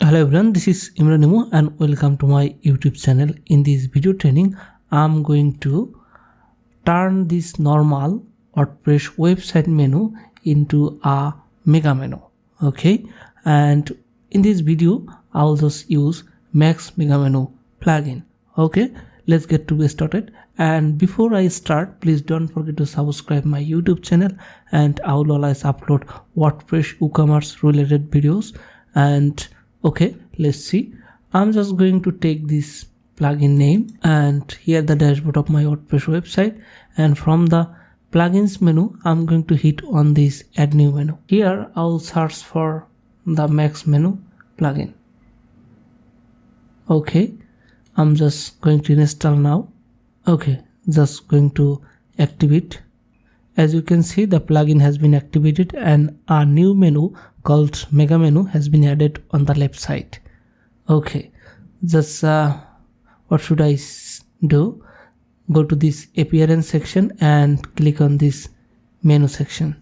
Hello everyone, this is Imran and welcome to my YouTube channel. In this video training, I'm going to turn this normal WordPress website menu into a mega menu. Okay, and in this video, I'll just use Max Mega Menu plugin. Okay, let's get to get started. And before I start, please don't forget to subscribe my YouTube channel, and I will always upload WordPress WooCommerce related videos. And okay, let's see. I'm just going to take this plugin name and here the dashboard of my WordPress website, and from the plugins menu I'm going to hit on this add new menu. Here I'll search for the Max Menu plugin. Okay, I'm just going to install now. Okay, just going to activate. As you can see, the plugin has been activated and a new menu called Mega Menu has been added on the left side. Okay, just what should I do? Go to this appearance section and click on this menu section.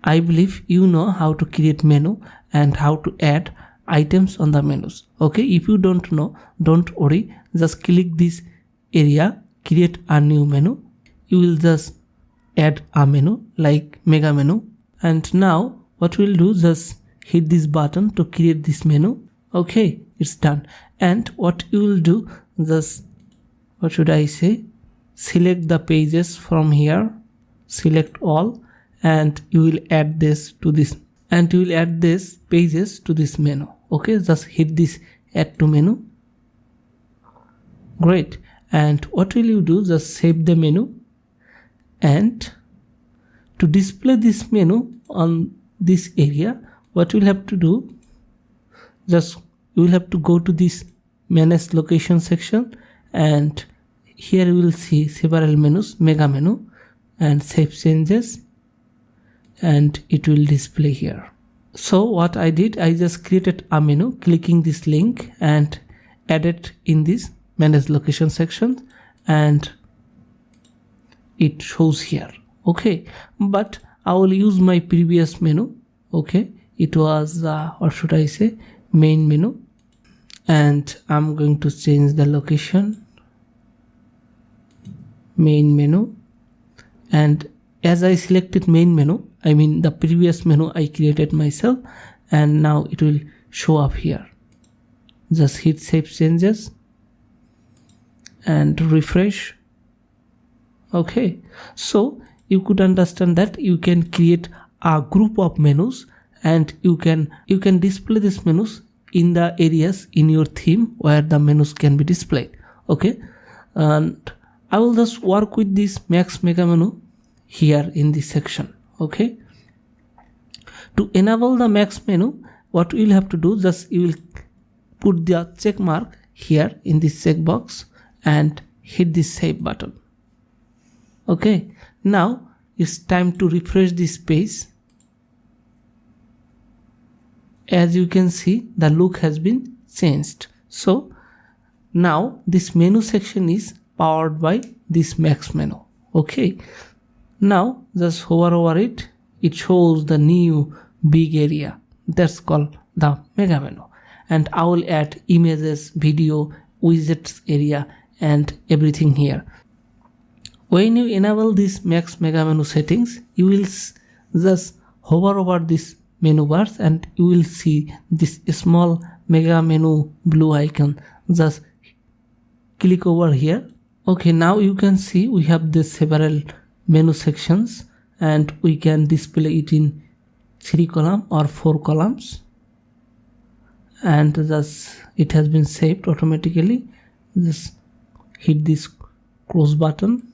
I believe you know how to create menu and how to add items on the menus. Okay, if you don't know, don't worry, just click this area, create a new menu. You will just add a menu like Mega Menu, and now what we'll do, just hit this button to create this menu. Okay, it's done. And what you will do, just what should I say, select the pages from here, select all, and you will add this to this, and you will add this pages to this menu. Okay, just hit this add to menu. Great. And what will you do, just save the menu. And to display this menu on this area, what you'll have to do, just you will have to go to this manage location section, and here you will see several menus, Mega Menu, and save changes, and it will display here. So what I did, I just created a menu, clicking this link and added in this manage location section, and it shows here. Okay, but I will use my previous menu. Okay, it was what should I say, main menu, and I'm going to change the location, main menu. And as I selected main menu, I mean the previous menu I created myself, and now it will show up here. Just hit save changes and refresh. Okay, so you could understand that you can create a group of menus, and you can display these menus in the areas in your theme where the menus can be displayed. Okay, and I will just work with this Max Mega Menu here in this section. Okay, to enable the Max Menu, what you will have to do, just you will put the check mark here in this checkbox and hit this save button. Okay, now it's time to refresh this page. As you can see, the look has been changed. So now this menu section is powered by this Max Menu. Okay, now just hover over it, it shows the new big area that's called the Mega Menu, and I will add images, video, widgets area, and everything here. When you enable this Max Mega Menu settings, you will just hover over this menu bars and you will see this small Mega Menu blue icon. Just click over here. Okay, now you can see we have the several menu sections, and we can display it in 3 columns or 4 columns, and thus it has been saved automatically. Just hit this close button.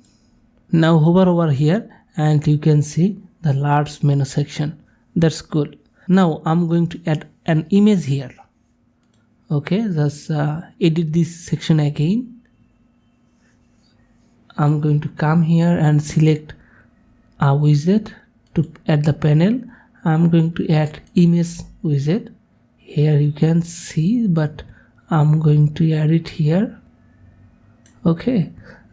Now hover over here and you can see the large menu section. That's good. Now I'm going to add an image here. Okay, just edit this section again. I'm going to come here and select a widget to add the panel. I'm going to add image widget. Here you can see, but I'm going to add it here. Okay,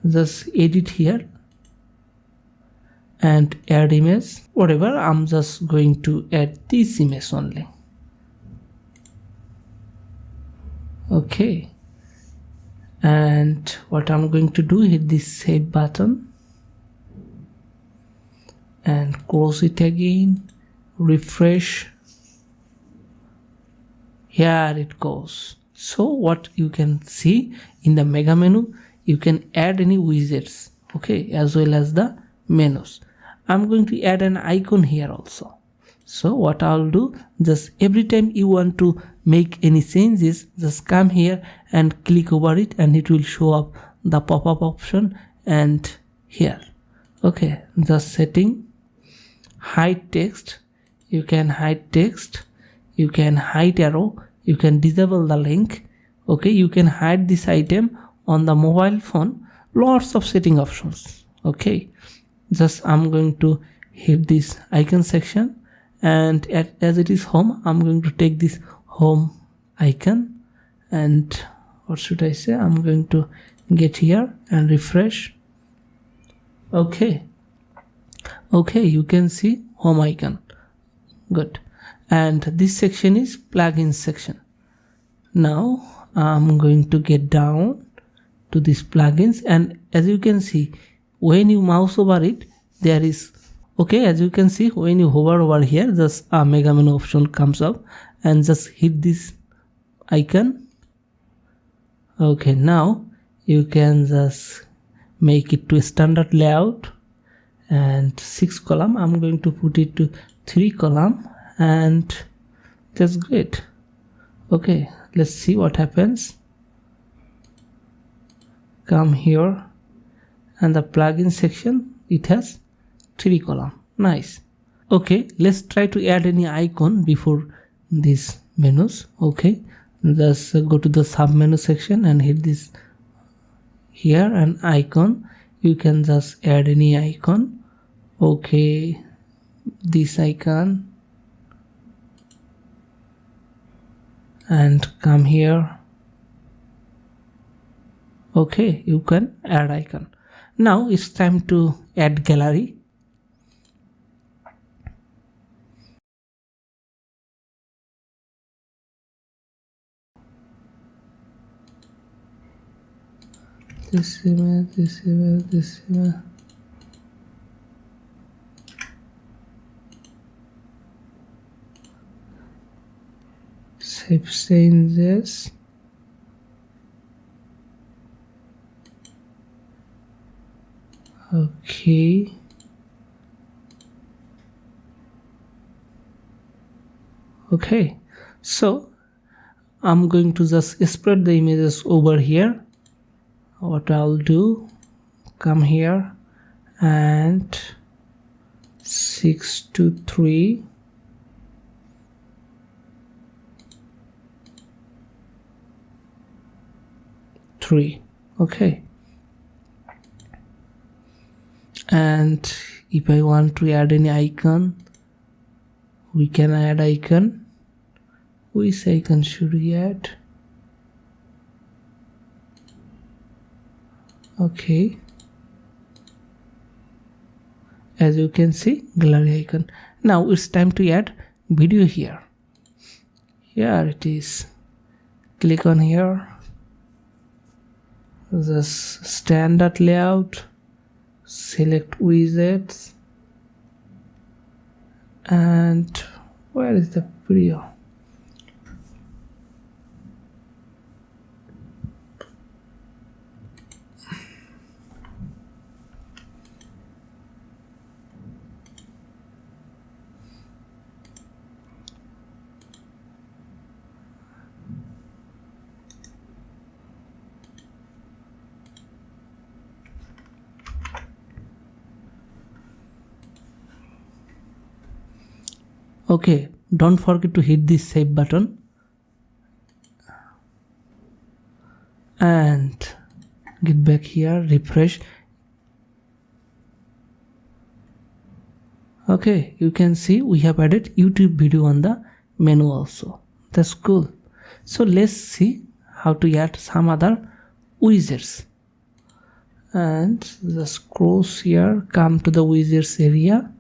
just edit here and add image, whatever. I'm just going to add this image only. Okay, and what I'm going to do, hit this save button and close it again, refresh. Here it goes. So what you can see in the mega menu, you can add any widgets, okay, as well as the menus. I'm going to add an icon here also. So what I'll do, just every time you want to make any changes, just come here and click over it and it will show up the pop-up option. And here, okay, just setting, hide text, you can hide text, you can hide arrow, you can disable the link, okay, you can hide this item on the mobile phone, lots of setting options. Okay, just I'm going to hit this icon section, and as it is home, I'm going to take this home icon, and what should I say, I'm going to get here and refresh. Okay, you can see home icon. Good. And this section is plugins section. Now I'm going to get down to these plugins, and as you can see, when you mouse over it, there is, okay, as you can see, when you hover over here, just a mega menu option comes up, and just hit this icon. Okay, now you can just make it to a standard layout, and 6 column, I'm going to put it to 3 column, and that's great. Okay, let's see what happens. Come here, and the plugin section, it has 3 column. Nice. Okay, let's try to add any icon before these menus. Okay, just go to the sub menu section and hit this here, an icon. You can just add any icon. Okay, this icon, and come here. Okay, you can add icon. Now it's time to add gallery. This image, this image, this image. Save changes. Okay. Okay, so I'm going to just spread the images over here. What I'll do, come here and 6 to 3, okay, and if I want to add any icon, we can add icon. Which icon should we add? Okay, as you can see, gallery icon. Now it's time to add video here. Here it is. Click on here, the standard layout, select widgets, and where is the video? Okay, don't forget to hit this save button and get back here, refresh. Okay, you can see we have added YouTube video on the menu also. That's cool. So let's see how to add some other widgets. And just scroll here, come to the widgets area,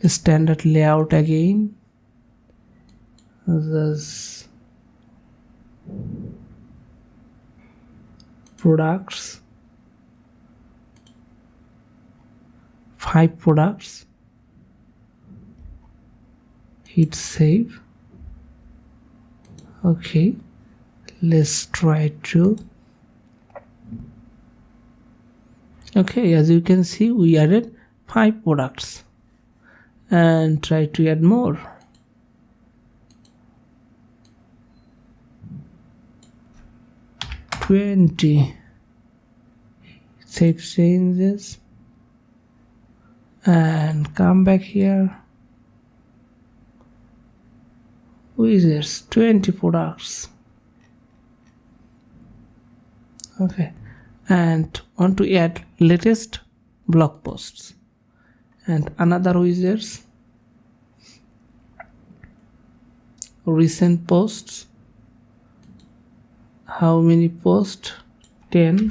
standard layout again, just products, 5 products, hit save. Okay, let's try to. Okay, as you can see, we added 5 products and try to add more. $20. Save changes and come back here. Wizards, 20 products. Okay, and want to add latest blog posts and another wizards, recent posts. How many posts? 10.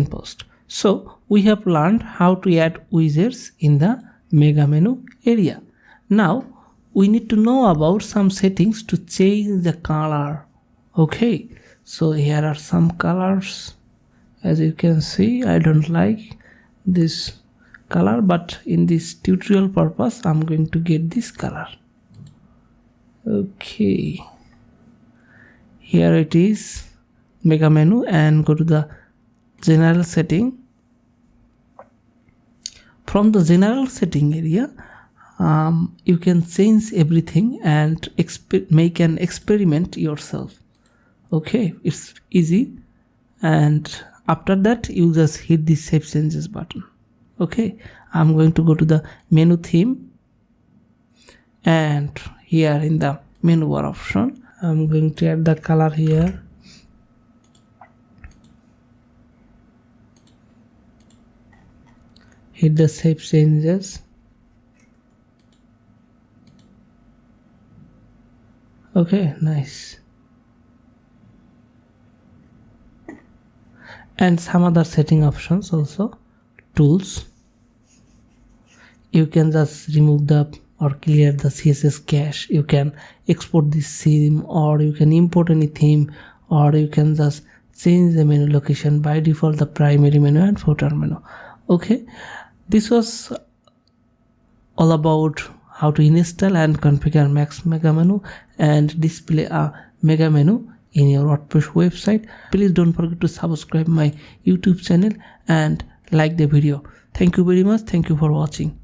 Posts. So we have learned how to add wizards in the mega menu area. Now we need to know about some settings to change the color. Okay, so here are some colors. As you can see, I don't like this color, but in this tutorial purpose I'm going to get this color. Okay, here it is, mega menu, and go to the general setting. From the general setting area, you can change everything and make an experiment yourself. Okay, it's easy, and after that you just hit the save changes button. Okay, I'm going to go to the menu theme, and here in the menu bar option I'm going to add the color here. Hit the save changes. Okay, nice. And some other setting options also. Tools, you can just remove the or clear the CSS cache. You can export this theme, or you can import any theme, or you can just change the menu location. By default the primary menu and footer menu. Okay, this was all about how to install and configure Max Mega Menu and display a mega menu in your WordPress website. Please don't forget to subscribe my YouTube channel and like the video. Thank you very much. Thank you for watching.